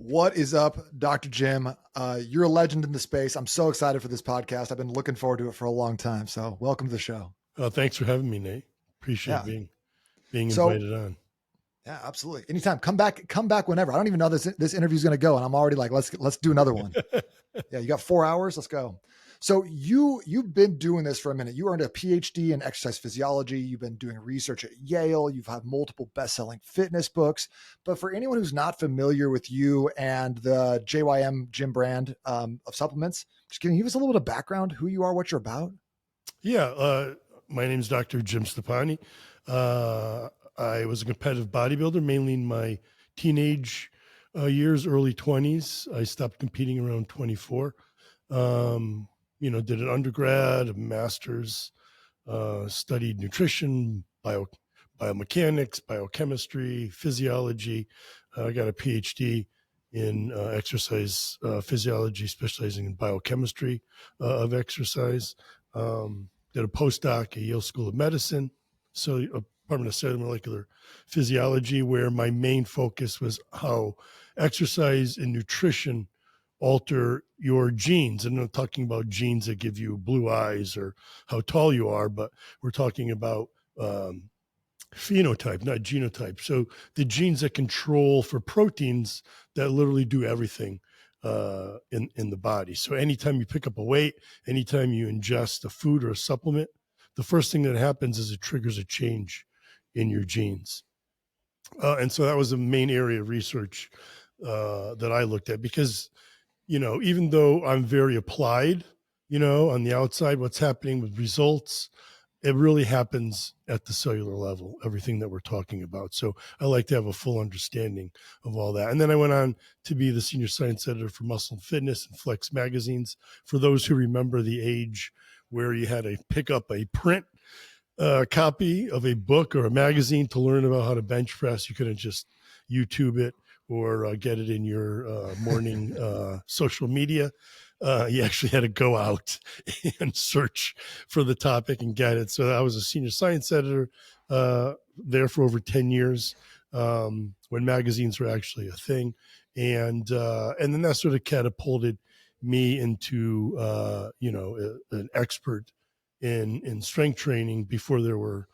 What is up, Dr. Jim? You're a legend in the space. I'm so excited for this podcast. I've been looking forward to it for a long time. So welcome to the show. Thanks for having me, Nate. Appreciate Yeah. being So invited on. yeah, absolutely. Anytime. Come back whenever. I don't even know this interview is going to go. And I'm already like, let's do another one. Yeah. You got 4 hours. Let's go. So you've been doing this for a minute. You earned a PhD in exercise physiology. You've been doing research at Yale. You've had multiple best-selling fitness books. But for anyone who's not familiar with you and the JYM Gym brand of supplements, just can you give us a little bit of background, who you are, what you're about? Yeah. My name is Dr. Jim Stoppani. I was a competitive bodybuilder, mainly in my teenage years, early 20s. I stopped competing around 24. Did an undergrad, a master's, studied nutrition, biomechanics, biochemistry, physiology. I got a PhD in exercise physiology, specializing in biochemistry of exercise. Did a postdoc at Yale School of Medicine, so Department of Cellular Molecular Physiology, where my main focus was how exercise and nutrition alter your genes. And I'm not talking about genes that give you blue eyes or how tall you are, but we're talking about phenotype, not genotype. So the genes that control for proteins that literally do everything in the body. So anytime you pick up a weight, anytime you ingest a food or a supplement, the first thing that happens is it triggers a change in your genes. And so that was the main area of research that I looked at because, even though I'm very applied, on the outside, what's happening with results, it really happens at the cellular level, everything that we're talking about. So I like to have a full understanding of all that. And then I went on to be the senior science editor for Muscle and Fitness and Flex magazines. For those who remember the age where you had to pick up a print copy of a book or a magazine to learn about how to bench press, you couldn't just YouTube it or get it in your morning social media. You actually had to go out and search for the topic and get it. So I was a senior science editor there for over 10 years when magazines were actually a thing. And then that sort of catapulted me into, an expert in strength training before there were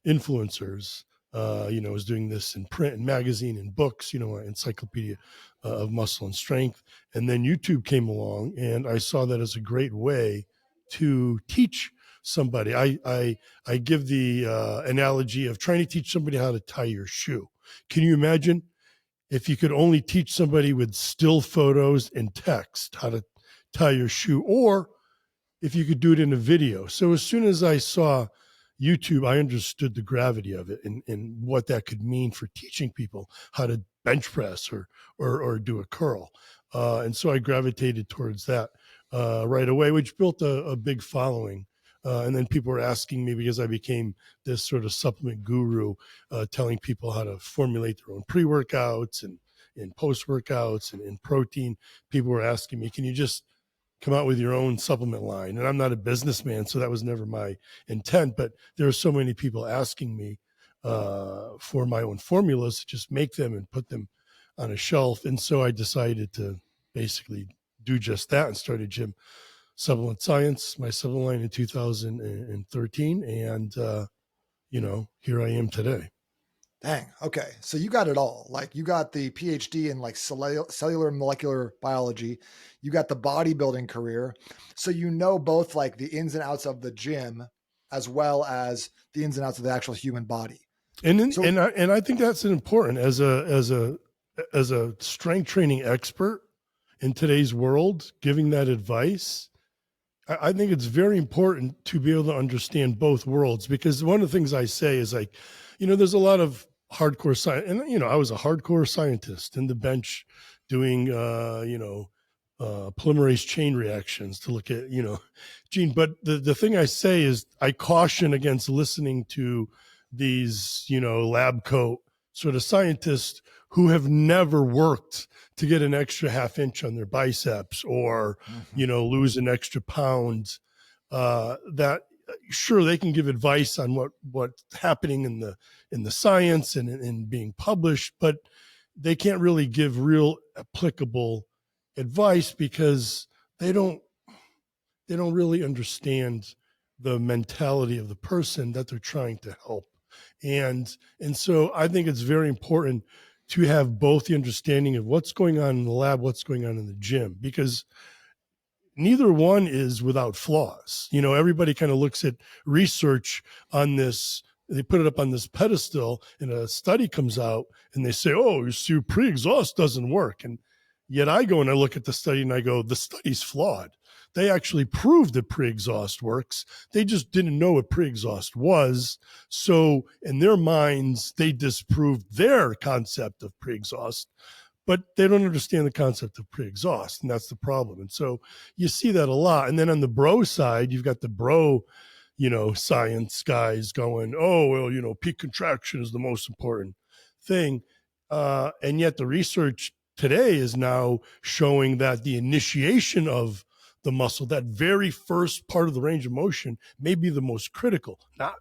influencers. I was doing this in print and magazine and books, encyclopedia of muscle and strength. And then YouTube came along and I saw that as a great way to teach somebody. I give the analogy of trying to teach somebody how to tie your shoe. Can you imagine if you could only teach somebody with still photos and text how to tie your shoe, or if you could do it in a video? So as soon as I saw YouTube, I understood the gravity of it and what that could mean for teaching people how to bench press or do a curl. And so I gravitated towards that right away, which built a big following. And then people were asking me, because I became this sort of supplement guru, telling people how to formulate their own pre-workouts and post-workouts and protein. People were asking me, can you just come out with your own supplement line? And I'm not a businessman, so that was never my intent. But there are so many people asking me for my own formulas to just make them and put them on a shelf. And so I decided to basically do just that and started Gym Supplement Science, my supplement line, in 2013. And, here I am today. Dang. Okay. So you got it all. Like you got the PhD in like cellular molecular biology. You got the bodybuilding career. So you know both like the ins and outs of the gym as well as the ins and outs of the actual human body. And I think that's important as a strength training expert in today's world, giving that advice. I think it's very important to be able to understand both worlds, because one of the things I say is like, there's a lot of hardcore science, and I was a hardcore scientist in the bench doing polymerase chain reactions to look at gene. But the thing I say is I caution against listening to these lab coat sort of scientists who have never worked to get an extra half inch on their biceps or lose an extra pound. That sure, they can give advice on what's happening in the science and being published, but they can't really give real applicable advice because they don't really understand the mentality of the person that they're trying to help. And so I think it's very important to have both the understanding of what's going on in the lab, what's going on in the gym, because neither one is without flaws. You know, everybody kind of looks at research on this, they put it up on this pedestal, and a study comes out and they say, oh, you see, pre-exhaust doesn't work. And yet I go and I look at the study and I go, the study's flawed. They actually proved that pre-exhaust works. They just didn't know what pre-exhaust was. So in their minds, they disproved their concept of pre-exhaust, but they don't understand the concept of pre-exhaust, and that's the problem. And so you see that a lot. And then on the bro side, you've got the bro, you know, science guys going, oh, well, you know, peak contraction is the most important thing. And yet the research today is now showing that the initiation of the muscle, that very first part of the range of motion, may be the most critical, not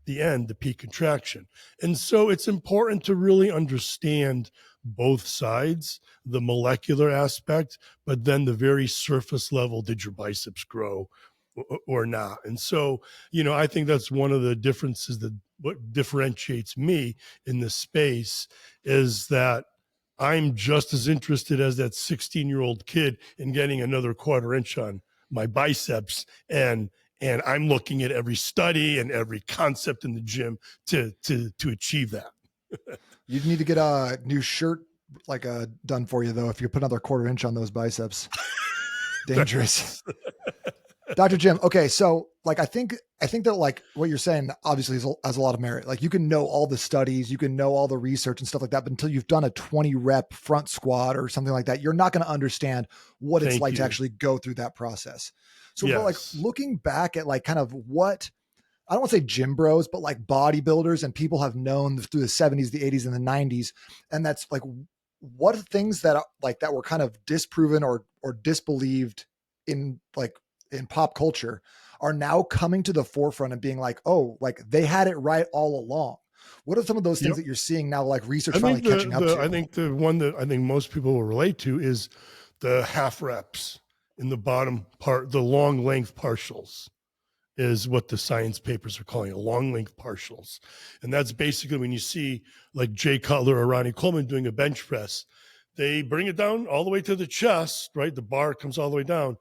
the end, the peak contraction. And so it's important to really understand both sides, the molecular aspect, but then the very surface level, did your biceps grow or not? And so, you know, I think that's one of the differences, that what differentiates me in this space is that I'm just as interested as that 16-year-old kid in getting another quarter inch on my biceps. And I'm looking at every study and every concept in the gym to achieve that. You need to get a new shirt done for you though. If you put another quarter inch on those biceps, dangerous. Dr. Jim. Okay. So like, I think that like what you're saying obviously has a lot of merit. Like you can know all the studies, you can know all the research and stuff like that, but until you've done a 20 rep front squat or something like that, you're not going to understand what it's like to actually go through that process. So yes. Like looking back at like kind of what, I don't want to say gym bros, but like bodybuilders and people have known through the 70s, the 80s and the 90s. And that's like, what are things that like that were kind of disproven or disbelieved in pop culture are now coming to the forefront and being like, oh, like they had it right all along. What are some of those things that you're seeing now, like research finally catching up to? I think the one that I think most people will relate to is the half reps in the bottom part, the long length partials is what the science papers are calling it, long length partials. And that's basically when you see like Jay Cutler or Ronnie Coleman doing a bench press, they bring it down all the way to the chest, right? The bar comes all the way down,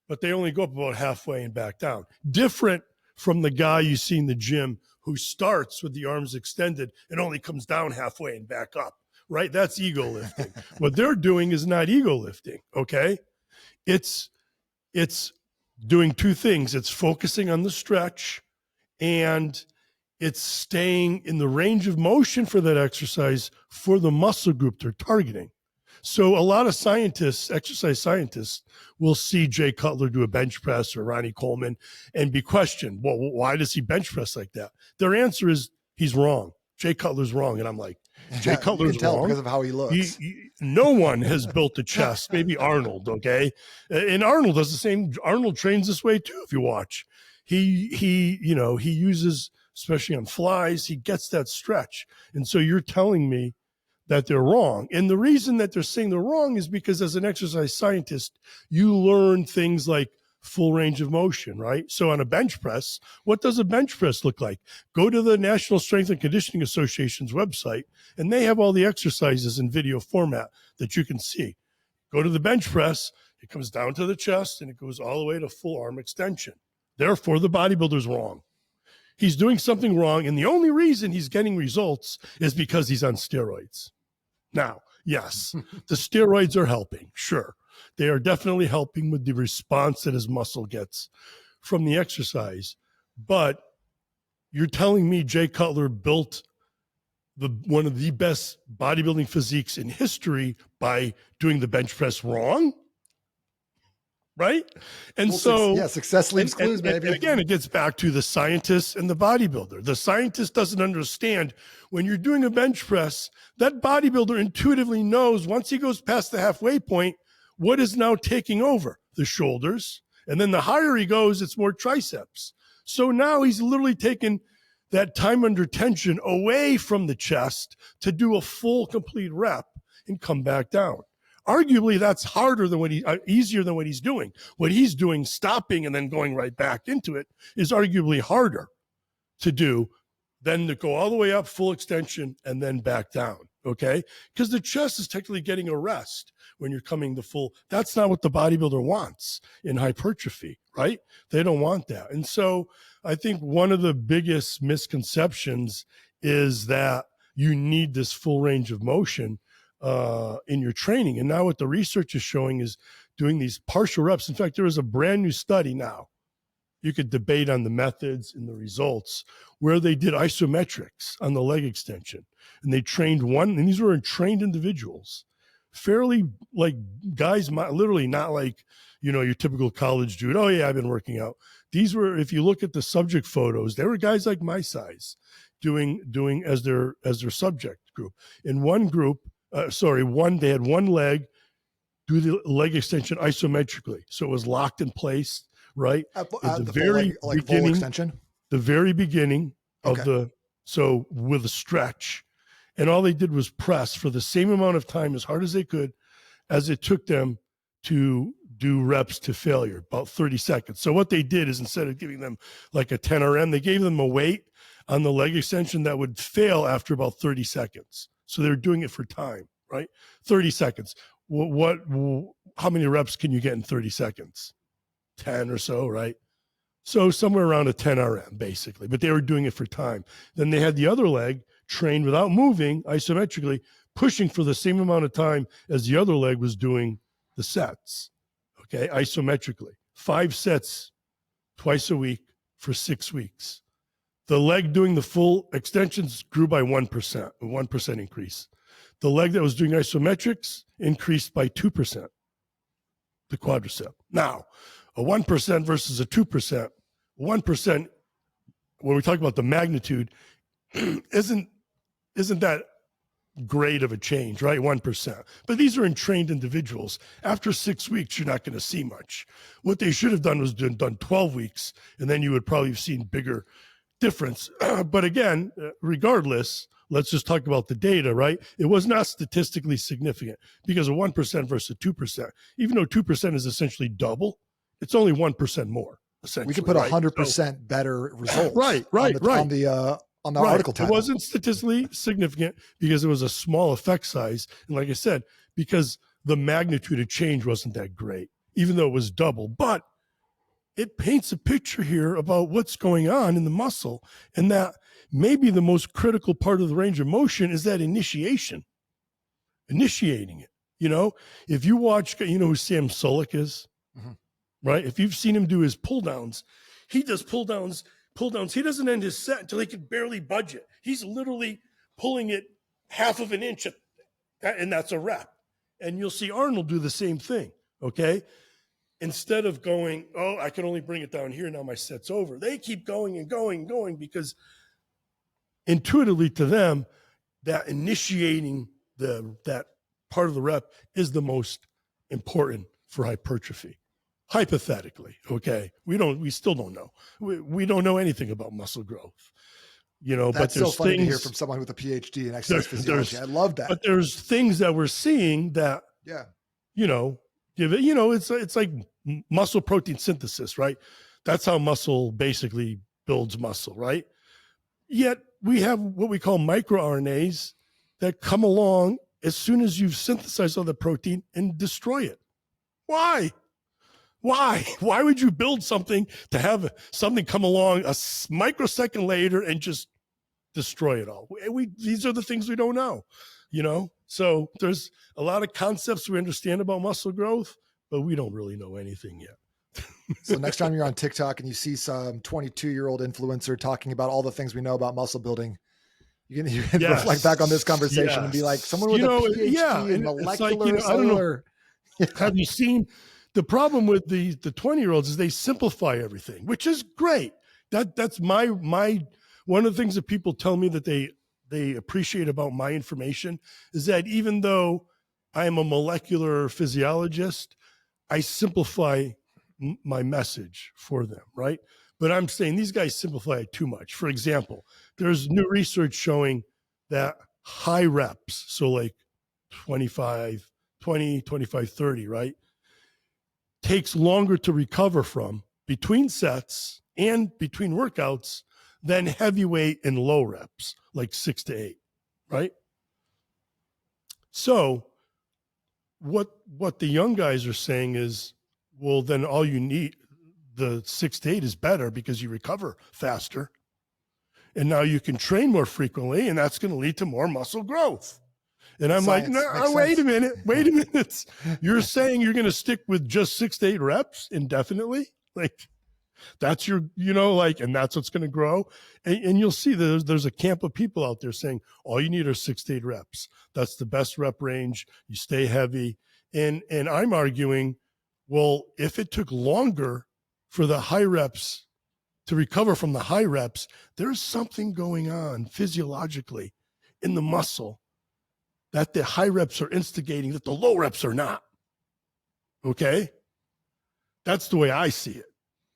but they only go up about halfway and back down. Different from the guy you see in the gym who starts with the arms extended and only comes down halfway and back up, right? That's ego lifting. What they're doing is not ego lifting, okay? It's doing two things. It's focusing on the stretch and it's staying in the range of motion for that exercise for the muscle group they're targeting. So a lot of scientists, exercise scientists, will see Jay Cutler do a bench press or Ronnie Coleman and be questioned, well, why does he bench press like that? Their answer is, he's wrong. Jay Cutler's wrong. And I'm like, Jay Cutler's wrong because of how he looks. No one has built a chest, maybe Arnold, okay? And Arnold does the same. Arnold trains this way too, if you watch. He uses, especially on flies, he gets that stretch. And so you're telling me that they're wrong. And the reason that they're saying they're wrong is because as an exercise scientist, you learn things like full range of motion, right? So on a bench press, what does a bench press look like? Go to the National Strength and Conditioning Association's website, and they have all the exercises in video format that you can see. Go to the bench press, it comes down to the chest, and it goes all the way to full arm extension. Therefore, the bodybuilder's wrong. He's doing something wrong, and the only reason he's getting results is because he's on steroids. Now, yes, the steroids are helping, sure. They are definitely helping with the response that his muscle gets from the exercise. But you're telling me Jay Cutler built one of the best bodybuilding physiques in history by doing the bench press wrong? Right? And success leaves clues, baby. And again, it gets back to the scientist and the bodybuilder. The scientist doesn't understand when you're doing a bench press, that bodybuilder intuitively knows once he goes past the halfway point, what is now taking over? The shoulders. And then the higher he goes, it's more triceps. So now he's literally taken that time under tension away from the chest to do a full complete rep. and come back down. Arguably, that's harder than easier than what he's doing. What he's doing, stopping and then going right back into it, is arguably harder to do than to go all the way up, full extension, and then back down, okay? Because the chest is technically getting a rest when you're coming to full. That's not what the bodybuilder wants in hypertrophy, right? They don't want that. And so I think one of the biggest misconceptions is that you need this full range of motion in your training. And now what the research is showing is doing these partial reps. In fact, there is a brand new study now. You could debate on the methods and the results where they did isometrics on the leg extension. And they trained and these were trained individuals, fairly like guys, literally not like, your typical college dude. Oh yeah, I've been working out. These were, if you look at the subject photos, they were guys like my size doing as their subject group. In one group, they had one leg do the leg extension isometrically. So it was locked in place, right? At the very beginning, full extension? The very beginning of so with a stretch. And all they did was press for the same amount of time, as hard as they could, as it took them to do reps to failure, about 30 seconds. So what they did is, instead of giving them like a 10 RM, they gave them a weight on the leg extension that would fail after about 30 seconds. So they're doing it for time, right? 30 seconds. How many reps can you get in 30 seconds? 10 or so, right? So somewhere around a 10 RM, basically. But they were doing it for time. Then they had the other leg trained without moving, isometrically, pushing for the same amount of time as the other leg was doing the sets, okay, isometrically. 5 sets twice a week for 6 weeks. The leg doing the full extensions grew by 1%, a 1% increase. The leg that was doing isometrics increased by 2%, the quadricep. Now, a 1% versus a 2%, 1%, when we talk about the magnitude, isn't that great of a change, right? 1%. But these are trained individuals. After 6 weeks, you're not going to see much. What they should have done was done 12 weeks, and then you would probably have seen bigger difference. But again, regardless, let's just talk about the data, right? It was not statistically significant because of 1% versus 2%. Even though 2% is essentially double, it's only 1% more, essentially. We could put 100% better results. Right. On the article title. It wasn't statistically significant because it was a small effect size. And like I said, because the magnitude of change wasn't that great, even though it was double. But it paints a picture here about what's going on in the muscle, and that maybe the most critical part of the range of motion is that initiating it. If you watch, who Sam Sulek is, right? If you've seen him do his pull downs, he does pull downs. He doesn't end his set until he can barely budge it. He's literally pulling it half of an inch, and that's a rep. And you'll see Arnold do the same thing, okay? Instead of going, oh, I can only bring it down here, now my set's over. They keep going and going and going because intuitively to them, that initiating that part of the rep is the most important for hypertrophy. Hypothetically, okay, we still don't know. We don't know anything about muscle growth, That's but there's so funny things to hear from someone with a PhD in exercise physiology. I love that. But there's things that we're seeing that, it's like muscle protein synthesis, right? That's how muscle basically builds muscle, right? Yet we have what we call microRNAs that come along as soon as you've synthesized all the protein and destroy it. Why? Why would you build something to have something come along a microsecond later and just destroy it all? These are the things we don't know, So there's a lot of concepts we understand about muscle growth, but we don't really know anything yet. So next time you're on TikTok and you see some 22-year-old influencer talking about all the things we know about muscle building, you can reflect back on this conversation and be like, someone with a PhD in molecular cellular. Have you seen? The problem with the 20-year-olds is they simplify everything, which is great. That's my one of the things that people tell me that they appreciate about my information is that even though I am a molecular physiologist, I simplify my message for them, right? But I'm saying these guys simplify it too much. For example, there's new research showing that high reps, so like 25, 20, 25, 30, right? Takes longer to recover from between sets and between workouts than heavyweight and low reps, like 6 to 8, right? So what the young guys are saying is, well, then all you need, the 6 to 8 is better because you recover faster. And now you can train more frequently, and that's going to lead to more muscle growth. And I'm like, no, wait a minute. You're saying you're going to stick with just 6 to 8 reps indefinitely? Like, that's your, and that's what's going to grow. And you'll see there's a camp of people out there saying all you need are 6 to 8 reps. That's the best rep range. You stay heavy. And I'm arguing, well, if it took longer for the high reps to recover from the high reps, there's something going on physiologically in the muscle that the high reps are instigating that the low reps are not. Okay? That's the way I see it.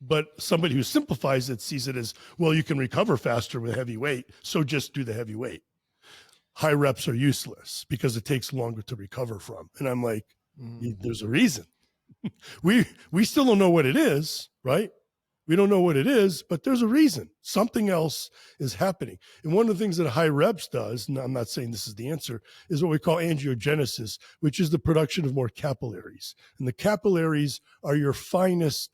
But somebody who simplifies it sees it as, well, you can recover faster with heavy weight, so just do the heavy weight. High reps are useless because it takes longer to recover from. And I'm like, there's a reason. We still don't know what it is, right? We don't know what it is, but there's a reason. Something else is happening. And one of the things that high reps does, and I'm not saying this is the answer, is what we call angiogenesis, which is the production of more capillaries. And the capillaries are your finest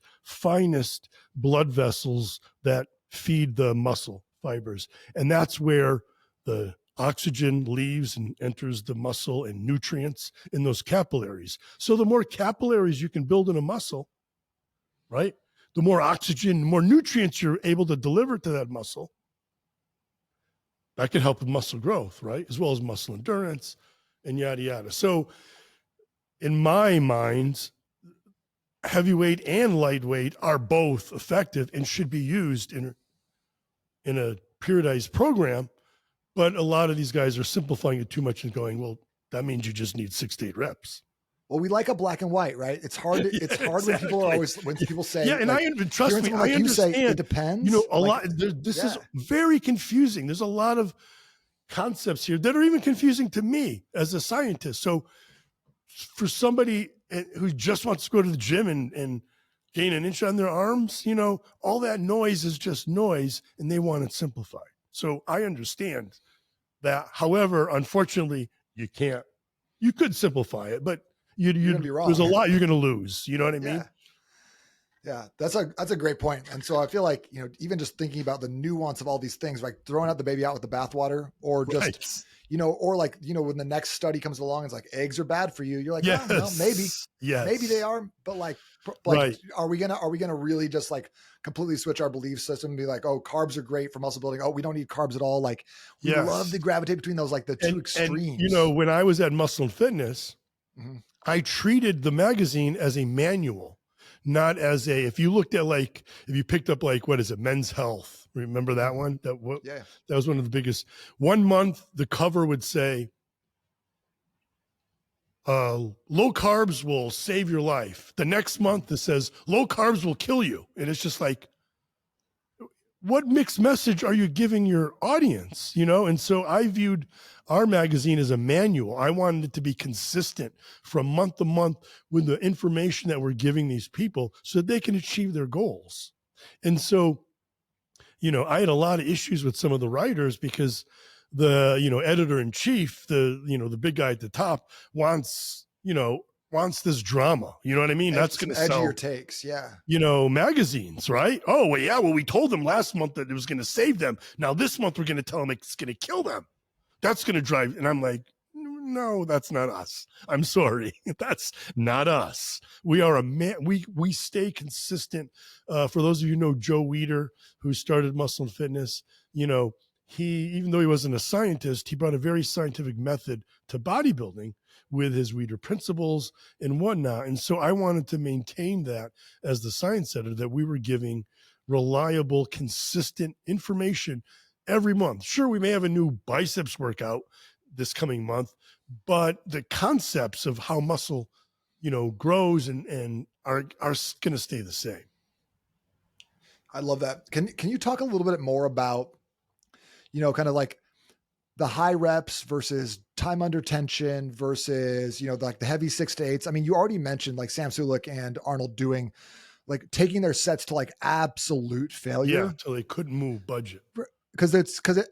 blood vessels that feed the muscle fibers. And that's where the oxygen leaves and enters the muscle and nutrients in those capillaries. So the more capillaries you can build in a muscle, right? The more oxygen, more nutrients you're able to deliver to that muscle, that can help with muscle growth, right? As well as muscle endurance and yada, yada. So in my mind, heavyweight and lightweight are both effective and should be used in a periodized program. But a lot of these guys are simplifying it too much and going, well, that means you just need 6 to 8 reps. Well, we like a black and white, right? It's hard. It's hard exactly. when people say, yeah, and like, trust me, I understand. Say, it depends. A lot. This is very confusing. There's a lot of concepts here that are even confusing to me as a scientist. So, for somebody who just wants to go to the gym and gain an inch on their arms, all that noise is just noise, and they want it simplified. So I understand that. However, unfortunately, you can't. You could simplify it, but there's a lot you're going to lose. You know what I mean? Yeah, that's a great point. And so I feel like, even just thinking about the nuance of all these things, like throwing out the baby out with the bathwater, or just, or like, when the next study comes along, it's like eggs are bad for you. You're like, yes. Well, maybe they are, but like, right. Are we gonna really just like completely switch our belief system and be like, oh, carbs are great for muscle building. Oh, we don't need carbs at all. Like we love to gravitate between those, like the two extremes. And, when I was at Muscle and Fitness, I treated the magazine as a manual, not as if you looked at if you picked up what is it, Men's Health, remember that one? That was one of the biggest. 1 month, the cover would say, low carbs will save your life. The next month it says low carbs will kill you. And it's just like, what mixed message are you giving your audience? And so I viewed our magazine as a manual. I wanted it to be consistent from month to month with the information that we're giving these people so that they can achieve their goals. And so, I had a lot of issues with some of the writers because the, editor in chief, the big guy at the top wants this drama. You know what I mean? That's going to sell your takes. Yeah. Magazines, right? Oh, well, yeah. Well, we told them last month that it was going to save them. Now this month we're going to tell them it's going to kill them. That's going to drive. And I'm like, no, that's not us. I'm sorry. That's not us. We are we stay consistent. For those of you who know Joe Weider, who started Muscle and Fitness, even though he wasn't a scientist, he brought a very scientific method to bodybuilding with his Weider principles and whatnot. And so I wanted to maintain that as the science editor, that we were giving reliable, consistent information every month. Sure, we may have a new biceps workout this coming month, but the concepts of how muscle, grows and are going to stay the same. I love that. Can you talk a little bit more about, kind of like the high reps versus time under tension versus, like the heavy 6 to 8s. I mean, you already mentioned like Sam Sulek and Arnold doing like taking their sets to like absolute Yeah, failure. till they couldn't move budget.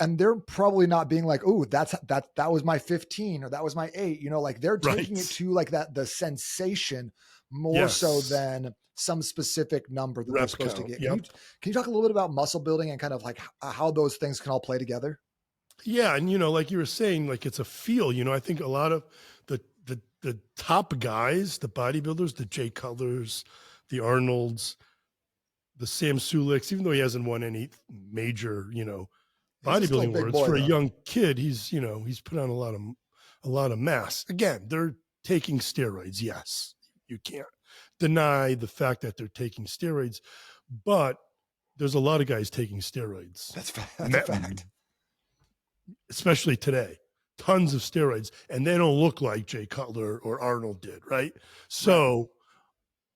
And they're probably not being like, oh, that was my 15 or that was my 8, like they're taking it Right. to like the sensation more so Yes. than some specific number that they're Rep supposed to count. get. Yep. Can you talk a little bit about muscle building and kind of like how those things can all play together? Yeah. And, like you were saying, like it's a feel, I think a lot of the top guys, the bodybuilders, the Jay Cutlers, the Arnolds, the Sam Suleks, even though he hasn't won any major, He's still a bodybuilding big awards boy, for a though. young kid, he's put on a lot of mass. Again, they're taking steroids. Yes. You can't deny the fact that they're taking steroids, but there's a lot of guys taking steroids. That's a fact. Especially today, tons of steroids, and they don't look like Jay Cutler or Arnold did, right? So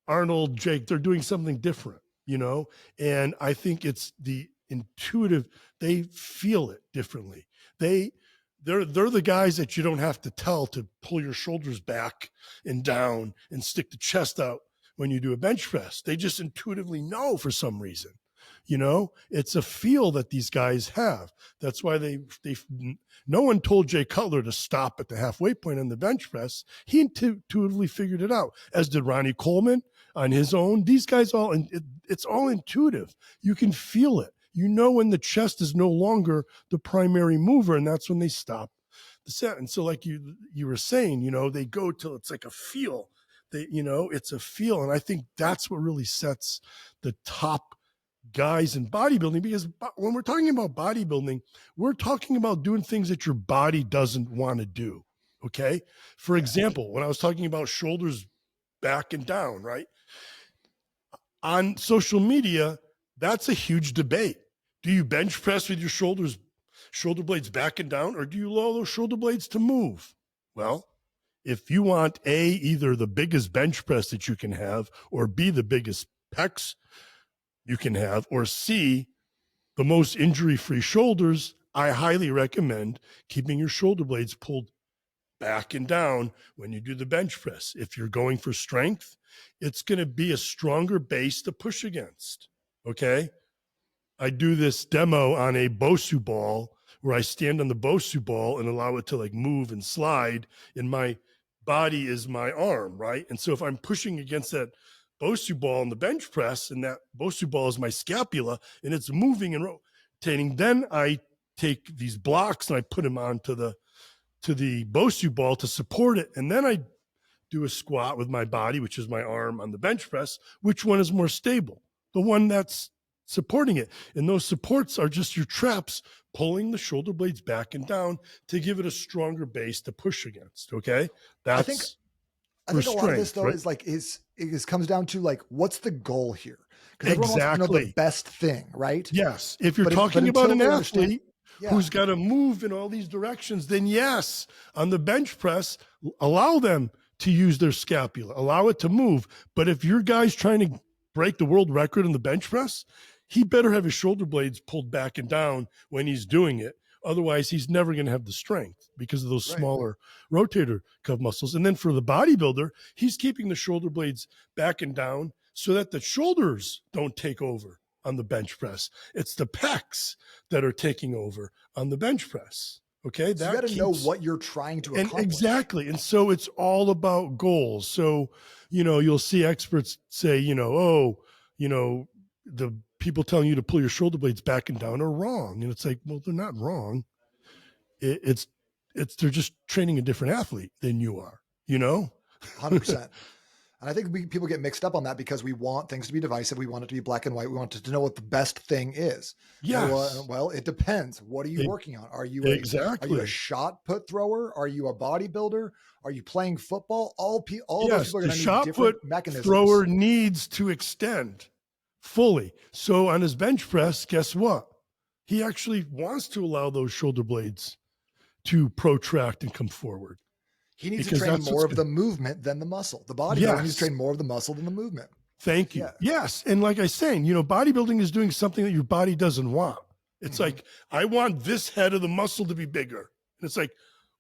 Arnold, Jake, they're doing something different, and I think it's the intuitive, they feel it differently. They're the guys that you don't have to tell to pull your shoulders back and down and stick the chest out when you do a bench press. They just intuitively know for some reason. It's a feel that these guys have. That's why no one told Jay Cutler to stop at the halfway point on the bench press. He intuitively figured it out, as did Ronnie Coleman on his own. These guys it's all intuitive. You can feel it. When the chest is no longer the primary mover, and that's when they stop the set. And so like you were saying, they go till it's like a feel. It's a feel. And I think that's what really sets the top guys in bodybuilding, because when we're talking about bodybuilding, we're talking about doing things that your body doesn't want to do. Okay. For example, when I was talking about shoulders back and down, right? On social media, that's a huge debate. Do you bench press with your shoulder blades back and down, or do you allow those shoulder blades to move? Well, if you want either the biggest bench press that you can have, or B, the biggest pecs you can have, or C, the most injury-free shoulders, I highly recommend keeping your shoulder blades pulled back and down when you do the bench press. If you're going for strength, it's going to be a stronger base to push against. Okay. I do this demo on a Bosu ball where I stand on the Bosu ball and allow it to like move and slide, and my body is my arm, right? And so if I'm pushing against that Bosu ball in the bench press, and that Bosu ball is my scapula, and it's moving and rotating, then I take these blocks and I put them onto the Bosu ball to support it, and then I do a squat with my body, which is my arm, on the bench press. Which one is more stable? The one that's supporting it. And those supports are just your traps pulling the shoulder blades back and down to give it a stronger base to push against. Okay. I think a lot of this though, right? is comes down to like, what's the goal here? Because everyone wants to know the best thing, right? Yes. If you're talking about an athlete who's got to move in all these directions, then yes, on the bench press, allow them to use their scapula, allow it to move. But if your guy's trying to break the world record in the bench press, he better have his shoulder blades pulled back and down when he's doing it. Otherwise, he's never going to have the strength because of those smaller rotator cuff muscles. And then for the bodybuilder, he's keeping the shoulder blades back and down so that the shoulders don't take over on the bench press. It's the pecs that are taking over on the bench press. Okay. So you got to know what you're trying to accomplish. Exactly. And so it's all about goals. So, you'll see experts say, the people telling you to pull your shoulder blades back and down are wrong. And it's like, well, they're not wrong. They're just training a different athlete than you are, 100%. And I think people get mixed up on that because we want things to be divisive. We want it to be black and white. We want to know what the best thing is. Yeah. Well, it depends. What are you working on? Are you a shot put thrower? Are you a bodybuilder? Are you playing football? All those people are going to need different mechanisms. Thrower needs to extend fully. So on his bench press, guess what? He actually wants to allow those shoulder blades to protract and come forward. He needs to train more of the movement than the muscle. The bodybuilder needs to train more of the muscle than the movement. Thank you. Yeah. Yes. And like I was saying, bodybuilding is doing something that your body doesn't want. It's like, I want this head of the muscle to be bigger. And it's like,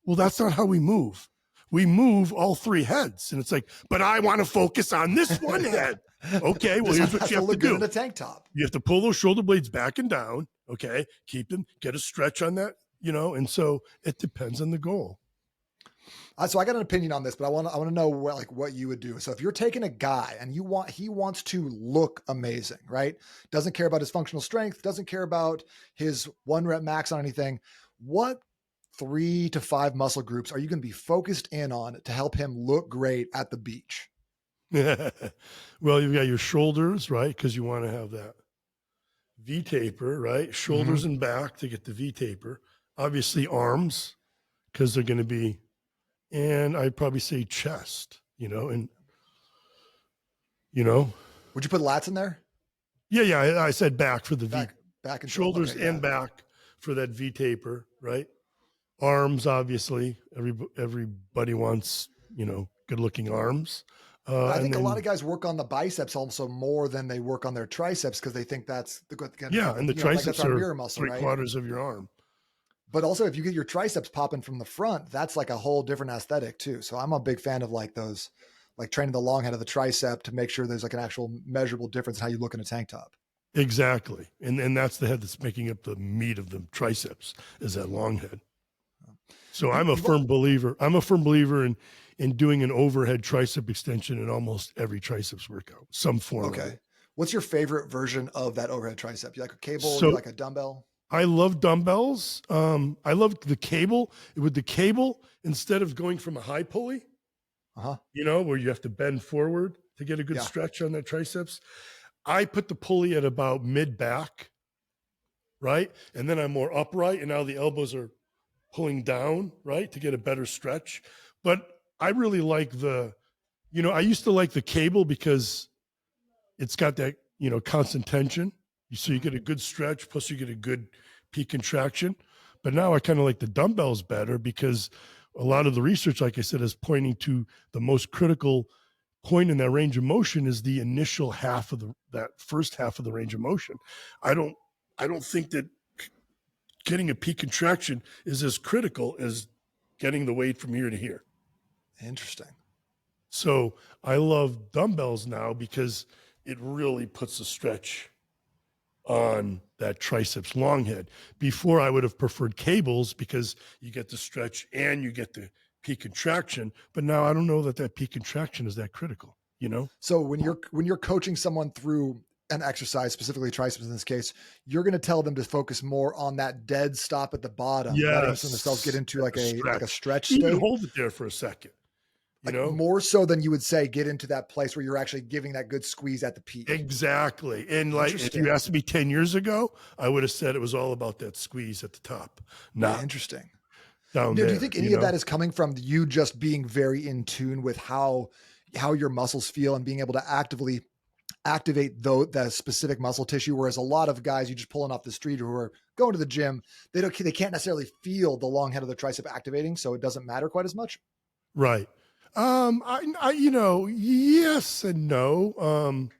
Well, that's not how we move. We move all three heads. And it's like, but I want to focus on this one head. Okay, well, here's what you have to do. In a tank top. You have to pull those shoulder blades back and down. Okay, keep them, get a stretch on that, and so it depends on the goal. So I got an opinion on this, but I want to know what you would do. So if you're taking a guy and he wants to look amazing, right? Doesn't care about his functional strength, doesn't care about his 1 rep max on anything. What 3 to 5 muscle groups are you going to be focused in on to help him look great at the beach? Well, you've got your shoulders, right? Because you want to have that V taper, right? Shoulders and back to get the V taper. Obviously arms, because they're going to be, and I'd probably say chest, Would you put lats in there? Yeah. I said back for the back and shoulders and back for that V taper, right? Arms, obviously, everybody wants, good looking arms. I think a lot of guys work on the biceps also more than they work on their triceps because they think that's the good. And the triceps are mirror muscle, 3/4 of your arm. But also, if you get your triceps popping from the front, that's like a whole different aesthetic too. So I'm a big fan of those, training the long head of the tricep to make sure there's an actual measurable difference in how you look in a tank top. Exactly, and that's the head that's making up the meat of the triceps is that long head. So I'm a firm believer. I'm a firm believer in doing an overhead tricep extension in almost every triceps workout, some form. Okay. What's your favorite version of that overhead tricep? You like a cable? You like a dumbbell? I love dumbbells. I love the cable. With the cable, instead of going from a high pulley, where you have to bend forward to get a good stretch on that triceps, I put the pulley at about mid back, right? And then I'm more upright, and now the elbows are pulling down, right, to get a better stretch. But I really like I used to like the cable because it's got that, constant tension. So you get a good stretch, plus you get a good peak contraction. But now I kind of like the dumbbells better because a lot of the research, like I said, is pointing to the most critical point in that range of motion is the initial that first half of the range of motion. I don't think that getting a peak contraction is as critical as getting the weight from here to here. Interesting. So I love dumbbells now because it really puts a stretch on that triceps long head. Before I would have preferred cables because you get the stretch and you get the peak contraction. But now I don't know that peak contraction is that critical, So when you're coaching someone through an exercise, specifically triceps in this case, you're going to tell them to focus more on that dead stop at the bottom. Yes. Letting themselves get into a stretch Even state. hold it there for a second. More so than you would say, get into that place where you're actually giving that good squeeze at the peak. Exactly. And if you asked me 10 years ago, I would have said it was all about that squeeze at the top. Interesting. Down there. Do you think any of that is coming from you just being very in tune with how your muscles feel and being able to actively activate the specific muscle tissue? Whereas a lot of guys you just pulling off the street who are going to the gym, they can't necessarily feel the long head of the tricep activating. So it doesn't matter quite as much. Right. Yes and no.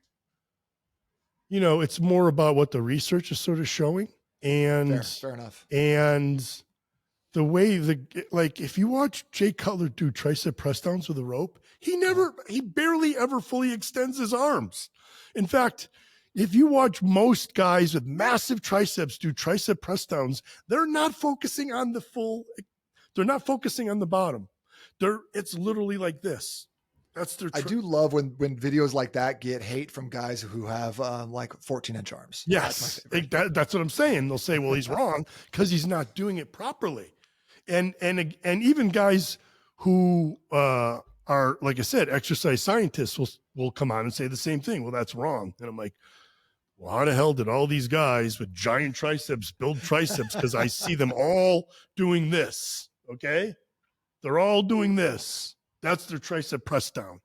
It's more about what the research is sort of showing, and fair enough. And the way if you watch Jay Cutler do tricep press downs with a rope, he barely ever fully extends his arms. In fact, if you watch most guys with massive triceps do tricep press downs, they're not focusing on they're not focusing on the bottom. It's literally like this. That's their. I do love when videos like that get hate from guys who have 14-inch arms. Yes, that's what I'm saying. They'll say, "Well, he's wrong because he's not doing it properly," and even guys who are, like I said, exercise scientists will come on and say the same thing. Well, that's wrong, and I'm like, well, how the hell did all these guys with giant triceps build triceps? Because I see them all doing this. Okay. They're all doing this. That's their tricep press down.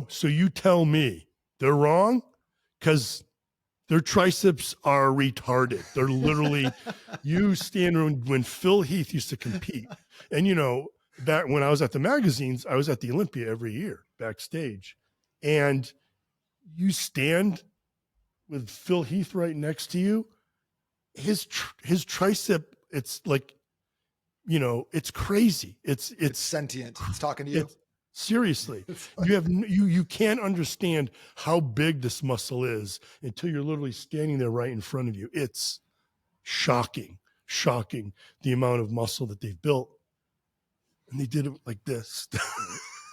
So you tell me they're wrong because their triceps are retarded. They're literally, you stand when Phil Heath used to compete. And, back when I was at the magazines, I was at the Olympia every year backstage. And you stand with Phil Heath right next to you. His tricep, it's like, it's crazy. It's sentient. It's talking to you. It's seriously, It's like, you can't understand how big this muscle is until you're literally standing there right in front of you. It's shocking the amount of muscle that they've built. And they did it like this.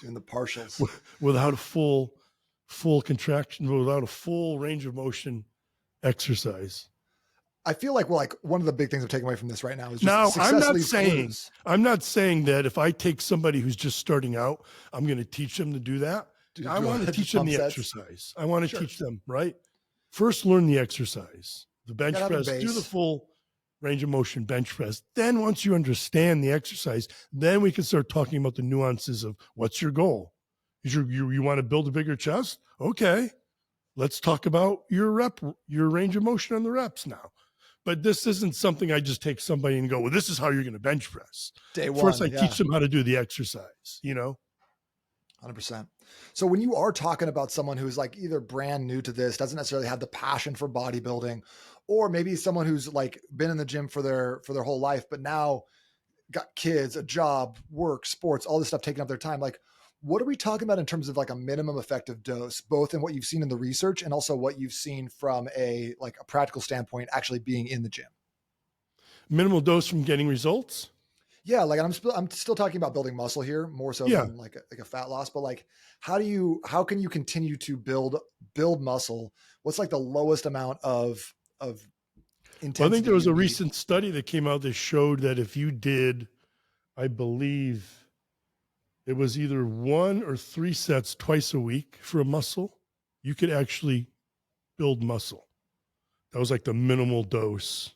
doing the partials. Without a full contraction, without a full range of motion exercise. I feel like, one of the big things I'm taking away from this right now is just Now, success I'm not saying that if I take somebody who's just starting out, I'm going to teach them to do that. I want to teach them the exercise. I want to teach them, right? First, learn the exercise, the bench press, do the full range of motion bench press. Then once you understand the exercise, then we can start talking about the nuances of what's your goal. Is you want to build a bigger chest? Okay. Let's talk about your range of motion on the reps now. But this isn't something I just take somebody and go, well, this is how you're going to bench press. Day one. First, I teach them how to do the exercise, 100%. So when you are talking about someone who's like either brand new to this, doesn't necessarily have the passion for bodybuilding, or maybe someone who's like been in the gym for their whole life, but now got kids, a job, work, sports, all this stuff taking up their time. Like, what are we talking about in terms of like a minimum effective dose, both in what you've seen in the research and also what you've seen from a practical standpoint, actually being in the gym? Minimal dose from getting results? Yeah. Like I'm still talking about building muscle here more so than like a fat loss, but like, how can you continue to build muscle? What's like the lowest amount of intensity? Well, I think there was a recent study that came out that showed that if you did, I believe it was either 1 or 3 sets twice a week for a muscle, you could actually build muscle. That was like the minimal dose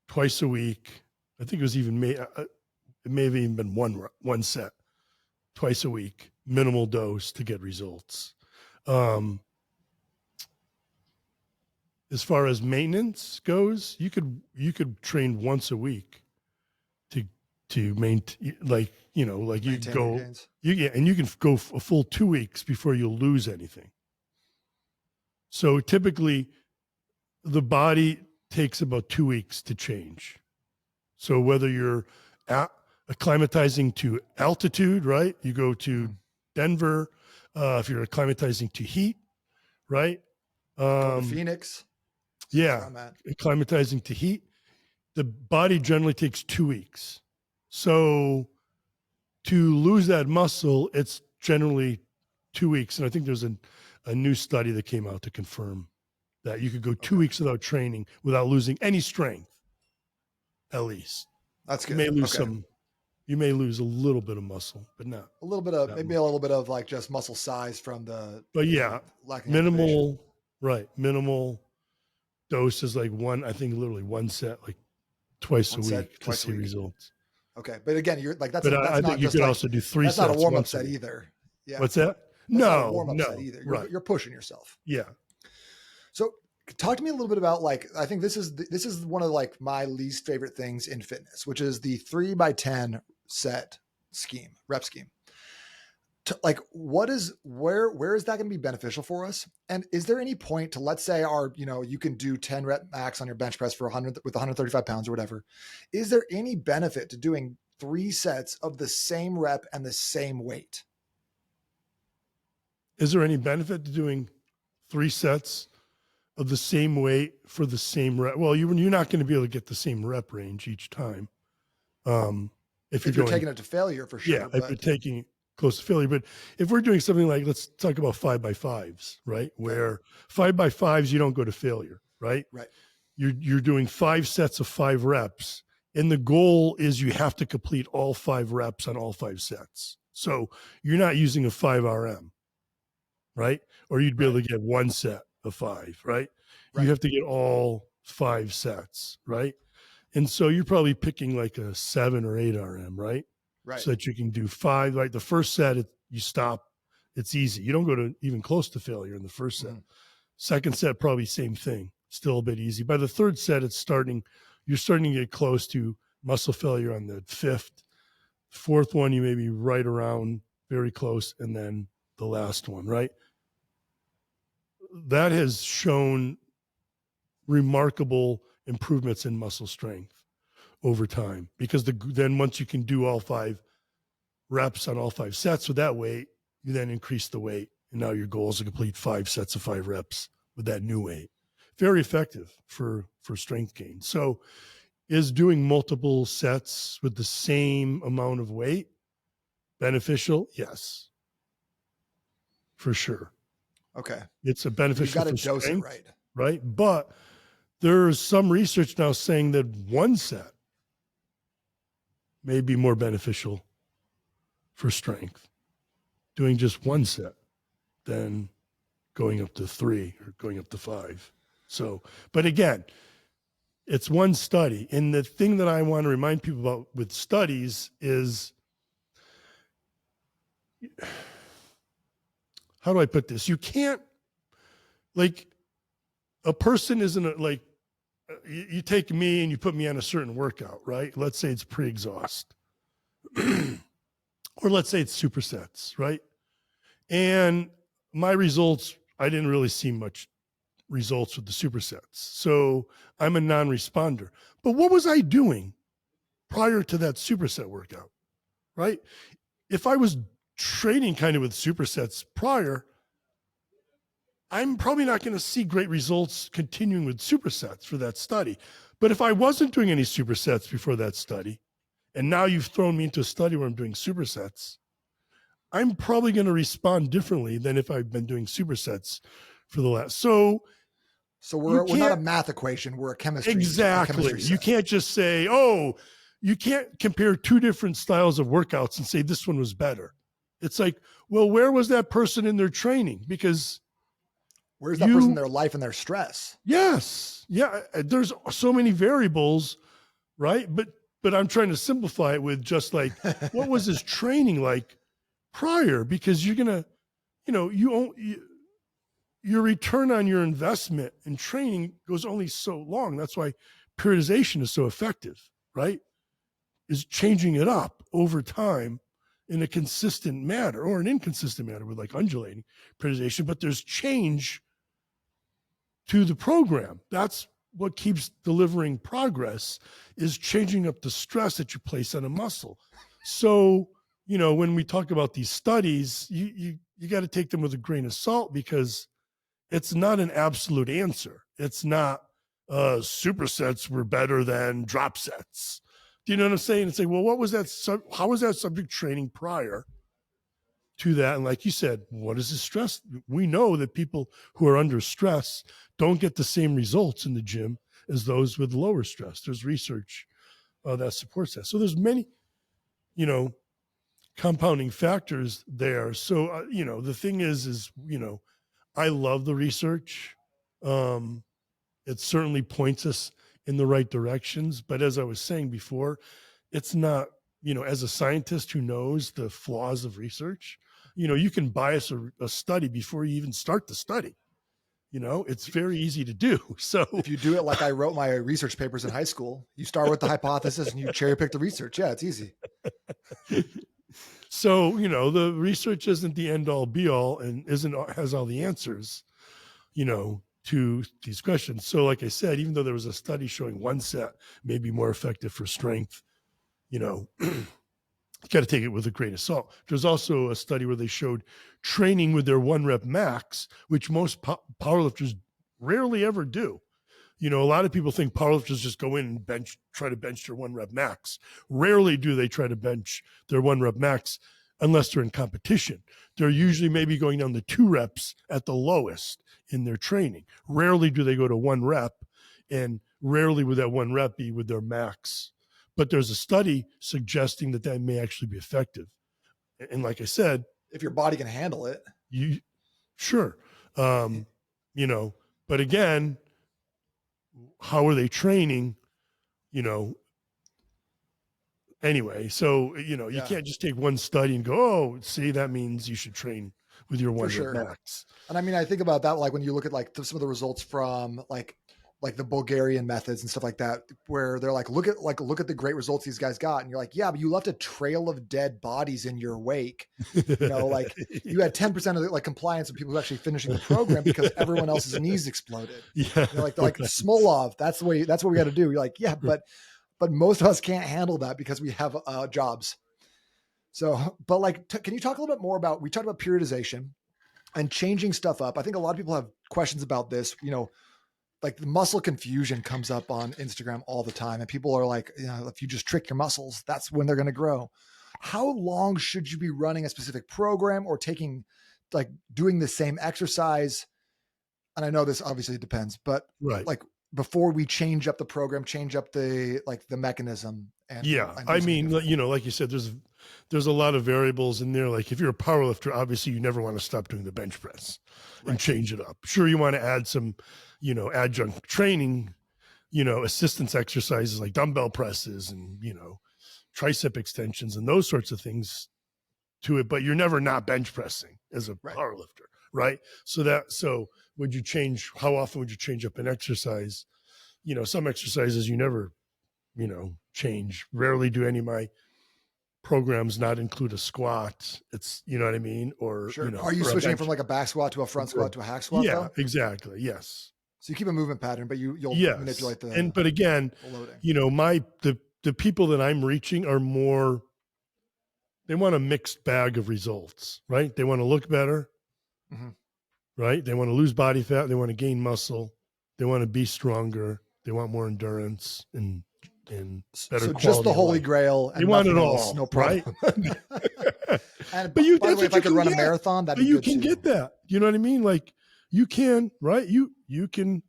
twice a week. I think it was even it may have even been one set twice a week, minimal dose to get results. As far as maintenance goes, you could train once a week to maintain, you go, and you can go a full 2 weeks before you lose anything. So typically the body takes about 2 weeks to change. So whether you're acclimatizing to altitude, right? You go to Denver, if you're acclimatizing to heat, right? Go to Phoenix. Yeah. Acclimatizing to heat. The body generally takes 2 weeks. So to lose that muscle, it's generally 2 weeks. And I think there's a new study that came out to confirm that you could go 2 weeks without training, without losing any strength, at least. That's good. You may lose a little bit of muscle, but not a little bit of, maybe a little bit of like just muscle size from minimal, right. Minimal dose is like literally one set, like twice a week to see results. Okay. But again, you're like, I think you could also do 3 sets. That's not a warm-up set either. Yeah. What's that? Not a warm-up set either. You're pushing yourself. Yeah. So talk to me a little bit about I think this is one of like my least favorite things in fitness, which is the 3x10 set scheme, rep scheme. Where is that going to be beneficial for us? And is there any point to, let's say you can do 10 rep max on your bench press for 100 with 135 pounds or whatever. Is there any benefit to doing 3 sets of the same rep and the same weight? Is there any benefit to doing 3 sets of the same weight for the same rep? Well, you're not going to be able to get the same rep range each time. If you're taking it to failure, for sure. Yeah, if you're taking close to failure. But if we're doing something like, let's talk about 5x5s, right? Where 5x5s, you don't go to failure, right? Right. You're doing 5 sets of 5 reps. And the goal is you have to complete all 5 reps on all 5 sets. So you're not using a 5RM, right? Or you'd be able to get 1 set of 5, right? You have to get all 5 sets, right? And so you're probably picking like a 7 or 8 RM, right? Right. So that you can do 5. Like the first set, you stop. It's easy. You don't go to even close to failure in the first set. Second set, probably same thing. Still a bit easy. By the third set, you're starting to get close to muscle failure on the 5th. 4th one, you may be right around, very close. And then the last one, right? That has shown remarkable improvements in muscle strength over time, because then once you can do all 5 reps on all 5 sets with that weight, you then increase the weight. And now your goal is to complete 5 sets of 5 reps with that new weight. Very effective for strength gain. So is doing multiple sets with the same amount of weight beneficial? Yes, for sure. Okay. It's a beneficial for dose strength, it right? But there's some research now saying that one set may be more beneficial for strength, doing just one set than going up to 3 or going up to 5. So, but again, it's one study. And the thing that I want to remind people about with studies is, how do I put this? You can't, like, a person isn't like, you take me and you put me on a certain workout, right? Let's say it's pre-exhaust, or let's say it's supersets, right? And my results, I didn't really see much results with the supersets. So I'm a non-responder. But what was I doing prior to that superset workout, right? If I was training kind of with supersets prior, I'm probably not going to see great results continuing with supersets for that study. But if I wasn't doing any supersets before that study, and now you've thrown me into a study where I'm doing supersets, I'm probably going to respond differently than if I've been doing supersets for the last. So we're not a math equation. We're a chemistry. Exactly. A chemistry you can't just say, oh, you can't compare 2 different styles of workouts and say this one was better. It's like, well, where was that person in their training? Because where's that person in their life and their stress? Yes. Yeah. There's so many variables, right? But I'm trying to simplify it with just like, what was his training like prior? Because you're going to, your return on your investment in training goes only so long. That's why periodization is so effective, right? Is changing it up over time in a consistent manner, or an inconsistent manner with like undulating periodization, but there's change to the program. That's what keeps delivering progress, is changing up the stress that you place on a muscle. So, when we talk about these studies, you got to take them with a grain of salt, because it's not an absolute answer. It's not supersets were better than drop sets. Do you know what I'm saying? It's like, well, what was that? How was that subject training prior to that? And like you said, what is the stress? We know that people who are under stress don't get the same results in the gym as those with lower stress. There's research that supports that. So there's many, compounding factors there. So, the thing is, I love the research. It certainly points us in the right directions. But as I was saying before, it's not, as a scientist who knows the flaws of research, you can bias a study before you even start the study. It's very easy to do. So if you do it like I wrote my research papers in high school, you start with the hypothesis and you cherry pick the research. Yeah, it's easy. So, the research isn't the end all be all and has all the answers, to these questions. So like I said, even though there was a study showing one set may be more effective for strength, you got to take it with a grain of salt. There's also a study where they showed training with their 1 rep max, which most powerlifters rarely ever do. A lot of people think powerlifters just go in and try to bench their 1 rep max. Rarely do they try to bench their 1 rep max unless they're in competition. They're usually maybe going down to 2 reps at the lowest in their training. Rarely do they go to 1 rep, and rarely would that 1 rep be with their max. But there's a study suggesting that may actually be effective. And like I said, if your body can handle it, sure. But again, how are they training? Anyway, so, you can't just take one study and go, oh, see, that means you should train with your 1 rep max. And I mean, I think about that, like when you look at like some of the results from like the Bulgarian methods and stuff like that, where they're like, look at the great results these guys got. And you're like, yeah, but you left a trail of dead bodies in your wake. Like you had 10% of the compliance of people who actually finishing the program because everyone else's knees exploded. Yeah. Like Smolov, that's what we got to do. You're like, yeah, but but most of us can't handle that because we have jobs. So, but like, can you talk a little bit more about, we talked about periodization and changing stuff up. I think a lot of people have questions about this, like the muscle confusion comes up on Instagram all the time. And people are like, if you just trick your muscles, that's when they're going to grow. How long should you be running a specific program or doing the same exercise? And I know this obviously depends, but Right. like before we change up the program, change up the mechanism Yeah. and I do something mean, different. like you said, there's a lot of variables in there. Like if you're a power lifter, obviously you never want to stop doing the bench press and Right. change it up. Sure, you want to add some, adjunct training, assistance exercises like dumbbell presses and, tricep extensions and those sorts of things to it, but you're never not bench pressing as a Right. power lifter, right? So how often would you change up an exercise? Some exercises you never, change. Rarely do any of my programs not include a squat. It's, you know what I mean? Or, Sure. Are you or a switching bench. from like a back squat to a front squat to a hack squat Yeah, though? exactly. Yes. So you keep a movement pattern, but you'll Yes. manipulate the But again, loading. The people that I'm reaching are more, they want a mixed bag of results, right? They want to look better, Mhm. right? They want to lose body fat. They want to gain muscle. They want to be stronger. They want more endurance and better So just quality the of holy life. grail They and want it nothing else, all, no right? problem. And But by the that's way, what if I you could can run a get. marathon, that'd But be you good can too. get that. You know what I mean? Like you can, right? You can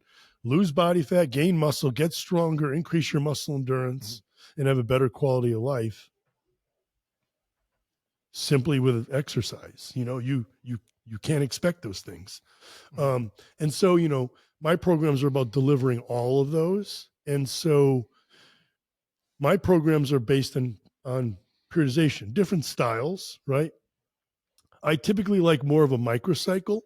lose body fat, gain muscle, get stronger, increase your muscle endurance, and have a better quality of life simply with exercise. You can't expect those things. Mhm. And so, my programs are about delivering all of those. And so my programs are based on periodization, different styles, right? I typically like more of a microcycle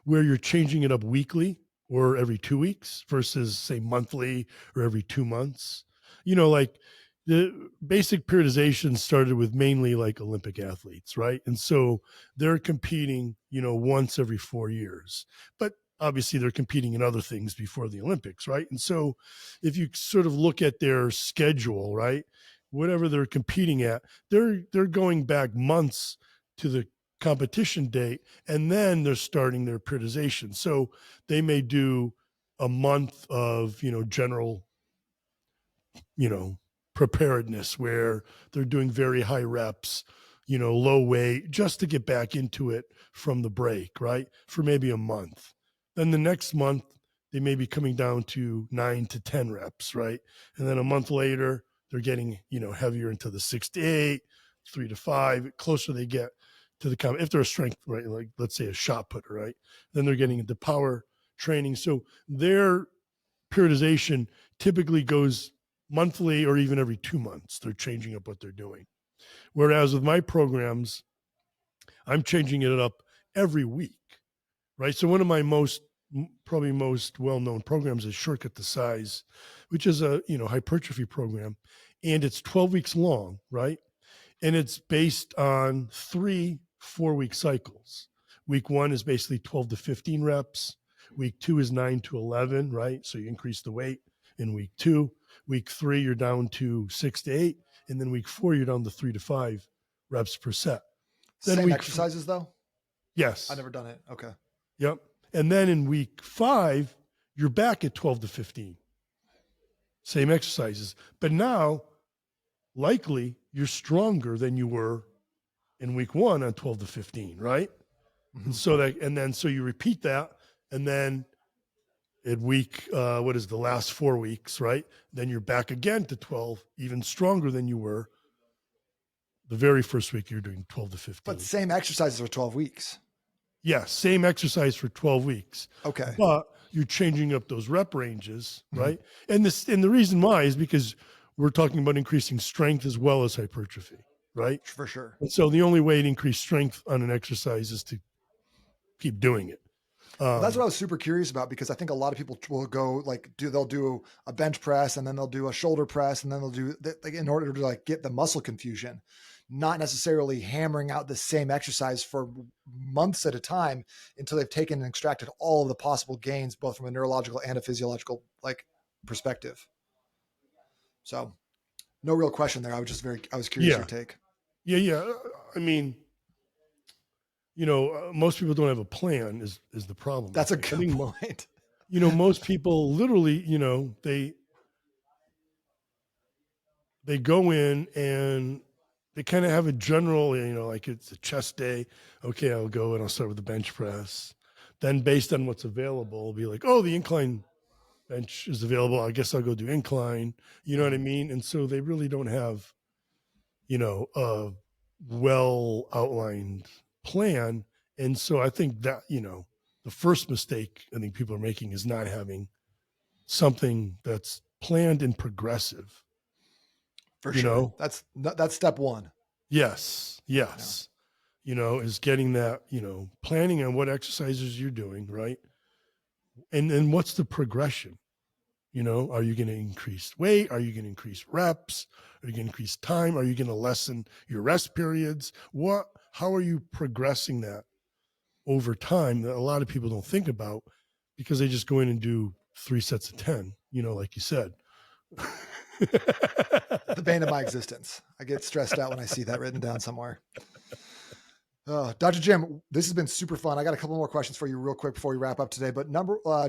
where you're changing it up weekly or every 2 weeks versus say monthly or every 2 months. Like the basic periodization started with mainly like Olympic athletes, right? And so they're competing, once every 4 years. But obviously they're competing in other things before the Olympics, right? And so if you sort of look at their schedule, right, whatever they're competing at, they're going back months to the competition date, and then they're starting their periodization. So they may do a month of, general, you know, preparedness where they're doing very high reps, low weight, just to get back into it from the break, right? For maybe a month. Then the next month, they may be coming down to 9 to 10 reps, right? And then a month later, they're getting, heavier into the 6 to 8, 3 to 5, closer they get to the if they're a strength, right? Like let's say a shot putter, right? Then they're getting into power training. So their periodization typically goes monthly or even every 2 months. They're changing up what they're doing. Whereas with my programs, I'm changing it up every week, right? So one of my probably most well-known programs is Shortcut to Size, which is a, hypertrophy program, and it's 12 weeks long, right? And it's based on 3 4-week cycles. Week 1 is basically 12 to 15 reps. Week 2 is 9 to 11, right? So you increase the weight in week 2. Week 3, you're down to 6 to 8. And then week 4, you're down to 3 to 5 reps per set. Then Same exercises though? I've yes. never done it. Okay. Yep. And then in week 5, you're back at 12 to 15. Same exercises. But now, likely, you're stronger than you were in week 1 on 12 to 15, right? Mhm. And so you repeat that, and then at week, what is the last 4 weeks, right? Then you're back again to 12, even stronger than you were the very first week you're doing 12 to But 15. same exercises for 12 weeks. Yeah, same exercise for 12 weeks. Okay. But you're changing up those rep ranges, Mhm. right? And the reason why is because we're talking about increasing strength as well as hypertrophy, right? For sure. And so the only way to increase strength on an exercise is to keep doing it. Well, that's what I was super curious about because I think a lot of people will go they'll do a bench press and then they'll do a shoulder press and then they'll do in order to get the muscle confusion, not necessarily hammering out the same exercise for months at a time until they've taken and extracted all of the possible gains, both from a neurological and a physiological perspective. So No real question there. I was curious Yeah. your take. Yeah. I mean, most people don't have a plan is the problem. That's a I good think, point. most people literally, they go in and they kind of have a general, like it's a chest day. Okay, I'll go and I'll start with the bench press. Then based on what's available, I'll be like, oh, the incline bench is available. I guess I'll go do incline. You know what I mean? And so they really don't have, a well outlined plan. And so I think that, the first mistake I think people are making is not having something that's planned and progressive. For you sure. know That's step one. yes Yeah. is getting that, planning on what exercises you're doing, right? And what's the progression? Are you going to increase weight? Are you going to increase reps? Are you going to increase time? Are you going to lessen your rest periods? How are you progressing that over time that a lot of people don't think about because they just go in and do 3 sets of 10, like you said. The bane of my existence. I get stressed out when I see that written down somewhere. Dr. Jim, this has been super fun. I got a couple more questions for you real quick before we wrap up today, but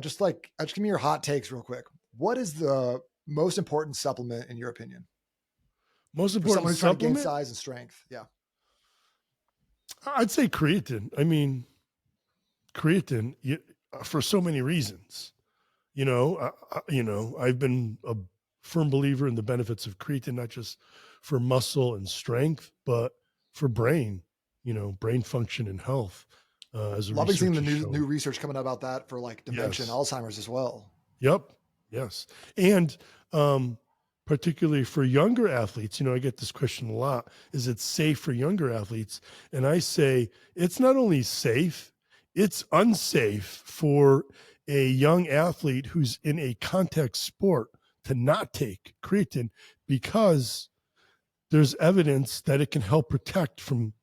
just give me your hot takes real quick. What is the most important supplement in your opinion Most for someone important who's trying to gain supplement? size and strength? Yeah. I'd say creatine. I mean, creatine for so many reasons. I've been a firm believer in the benefits of creatine, not just for muscle and strength, but for brain, brain function and health. As the Loving seeing research the has new shown. research coming out about that for like dementia and Yes. Alzheimer's as well. Yep. Yes. And particularly for younger athletes, I get this question a lot. Is it safe for younger athletes? And I say it's not only safe, it's unsafe for a young athlete who's in a contact sport to not take creatine because there's evidence that it can help protect from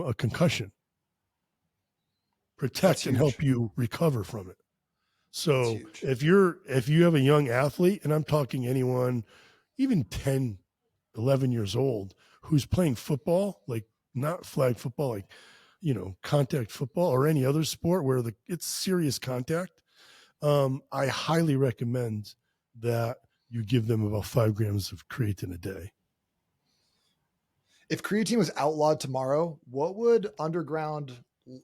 a concussion, That's protect and huge. help you recover from it. That's So huge. if you have a young athlete, and I'm talking anyone, even 10, 11 years old, who's playing football, like not flag football, like, contact football or any other sport where it's serious contact, I highly recommend that you give them about 5 grams of creatine a day. If creatine was outlawed tomorrow, what would underground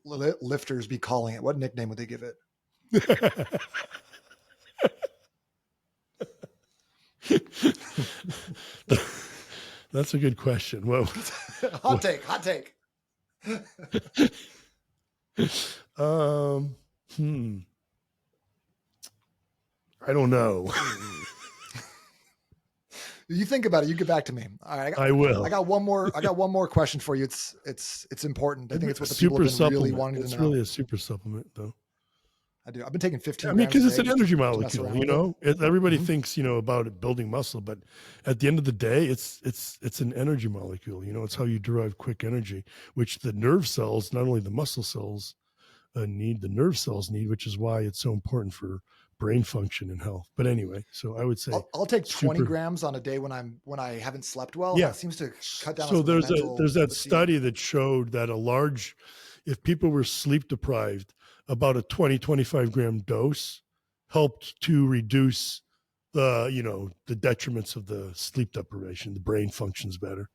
lifters be calling it? What nickname would they give it? That's a good question. Well, Hot take. I don't know. You think about it. You get back to me. All right. I will. I got one more question for you. It's important. I think it's what the people Super have been really supplement. wanting to It's know. really a super supplement, though. I do. I've been taking 15 I mean, grams because a it's day an just energy to mess molecule. around with it. Everybody Mhm. thinks about it building muscle, but at the end of the day, it's an energy molecule. It's how you derive quick energy, which the nerve cells, not only the muscle cells, need, the nerve cells need, which is why it's so important for brain function and health. But anyway, so I would say I'll take 20 super. grams on a day when I haven't slept well, and Yeah. that seems to cut down on So some of the there's mental that fatigue. study that showed that if people were sleep deprived, about a 20-25 gram dose helped to reduce the detriments of the sleep deprivation. The brain functions better.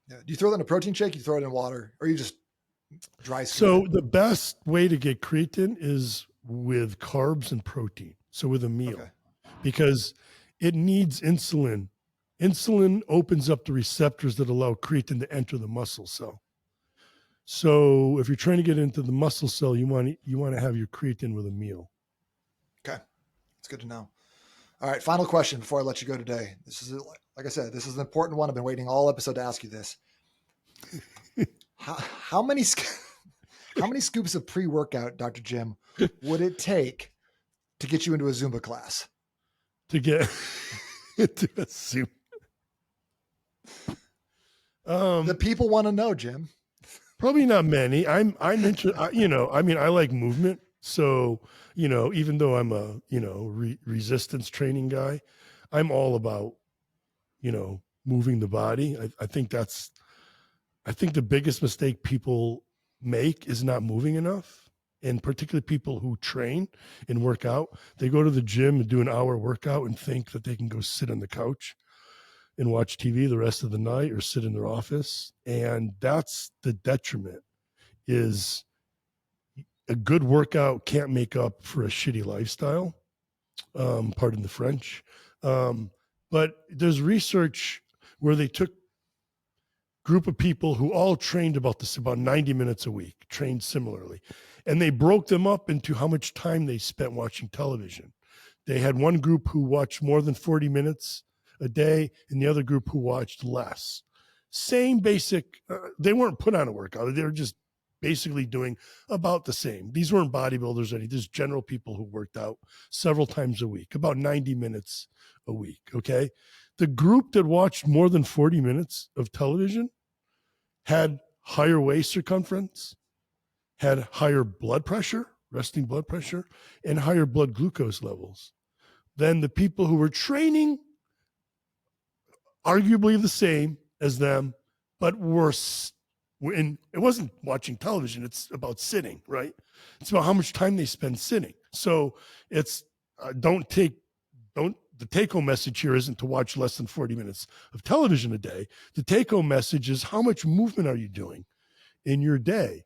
Yeah. Do you throw that in a protein shake? You throw it in water, or you just dry scoop So it? the best way to get creatine is with carbs and protein. So with a meal, Okay. because it needs insulin. Insulin opens up the receptors that allow creatine to enter the muscle cell. So if you're trying to get into the muscle cell, you want to have your creatine with a meal. Okay. It's good to know. All right. Final question before I let you go today. This is, like I said, this is an important one. I've been waiting all episode to ask you this. How many scoops of pre-workout, Dr. Jim, would it take to get you into a Zumba class? To get into a soup. The people want to know, Jim. Probably not many. I'm interested. I like movement. So, even though I'm a, resistance training guy, I'm all about, moving the body. I think the biggest mistake people make is not moving enough. And particularly people who train and work out, they go to the gym and do an hour workout and think that they can go sit on the couch and watch TV the rest of the night or sit in their office. And that's the detriment, is a good workout can't make up for a shitty lifestyle. Pardon the French. But there's research where they took group of people who all trained about 90 minutes a week, trained similarly. And they broke them up into how much time they spent watching television. They had one group who watched more than 40 minutes a day and the other group who watched less. Same basic, they weren't put on a workout. They were just basically doing about the same. These weren't bodybuilders or anything. These general people who worked out several times a week, about 90 minutes a week, okay? The group that watched more than 40 minutes of television had higher waist circumference, had higher blood pressure, resting blood pressure, and higher blood glucose levels than the people who were training arguably the same as them, but worse. It wasn't watching television. It's about sitting, right? It's about how much time they spend sitting. So it's the take-home message here isn't to watch less than 40 minutes of television a day. The take-home message is, how much movement are you doing in your day?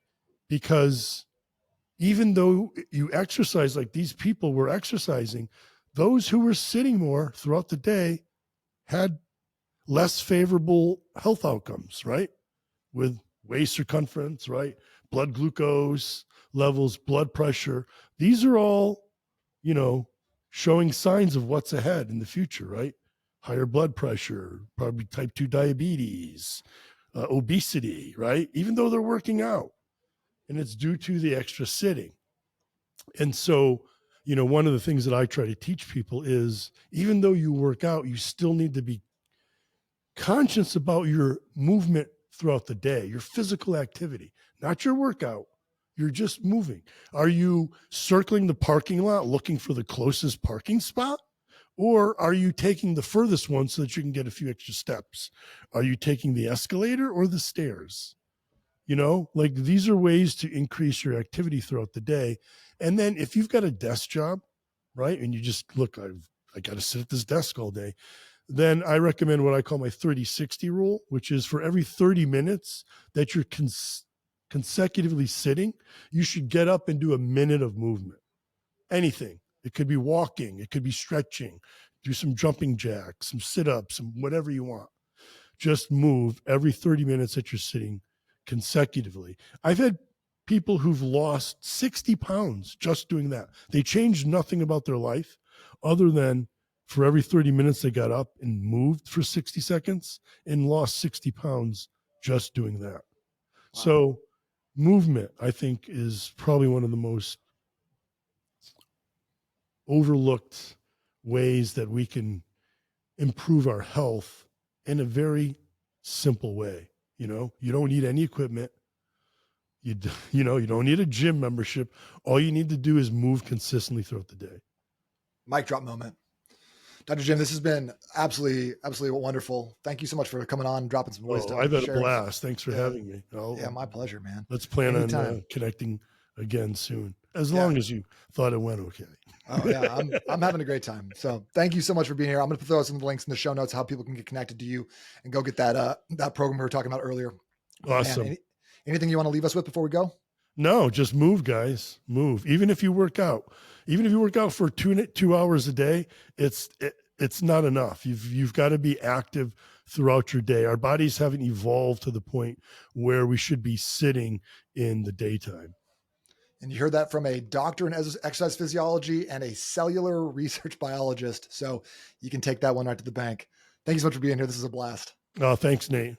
Because even though you exercise like these people were exercising, those who were sitting more throughout the day had less favorable health outcomes, right? With waist circumference, right? Blood glucose levels, blood pressure. These are all, showing signs of what's ahead in the future, right? Higher blood pressure, probably type 2 diabetes, obesity, right? Even though they're working out. And it's due to the extra sitting. And so, one of the things that I try to teach people is, even though you work out, you still need to be conscious about your movement throughout the day, your physical activity, not your workout. You're just moving. Are you circling the parking lot looking for the closest parking spot? Or are you taking the furthest one so that you can get a few extra steps? Are you taking the escalator or the stairs? These are ways to increase your activity throughout the day. And then if you've got a desk job, right, and you just look, I got to sit at this desk all day, then I recommend what I call my 30-60 rule, which is for every 30 minutes that you're consecutively sitting, you should get up and do a minute of movement. Anything. It could be walking, it could be stretching, do some jumping jacks, some sit-ups, some whatever you want. Just move every 30 minutes that you're sitting consecutively. I've had people who've lost 60 pounds just doing that. They changed nothing about their life other than for every 30 minutes they got up and moved for 60 seconds and lost 60 pounds just doing that. Wow. So movement, I think, is probably one of the most overlooked ways that we can improve our health in a very simple way. You don't need any equipment. You don't need a gym membership. All you need to do is move consistently throughout the day. Mic drop moment. Dr. Jim, this has been absolutely wonderful. Thank you so much for coming on, dropping some wisdom. I've had a blast. Thanks for having me. My pleasure, man. Let's plan on connecting again soon, as long as you thought it went okay. Oh yeah, I'm having a great time. So thank you so much for being here. I'm going to throw some links in the show notes, how people can get connected to you and go get that program we were talking about earlier. Awesome. Man, anything you want to leave us with before we go? No, just move, guys. Move. Even if you work out for 2 hours a day, it's not enough. You've got to be active throughout your day. Our bodies haven't evolved to the point where we should be sitting in the daytime. And you heard that from a doctor in exercise physiology and a cellular research biologist. So you can take that one right to the bank. Thank you so much for being here. This is a blast. Oh, thanks, Nate.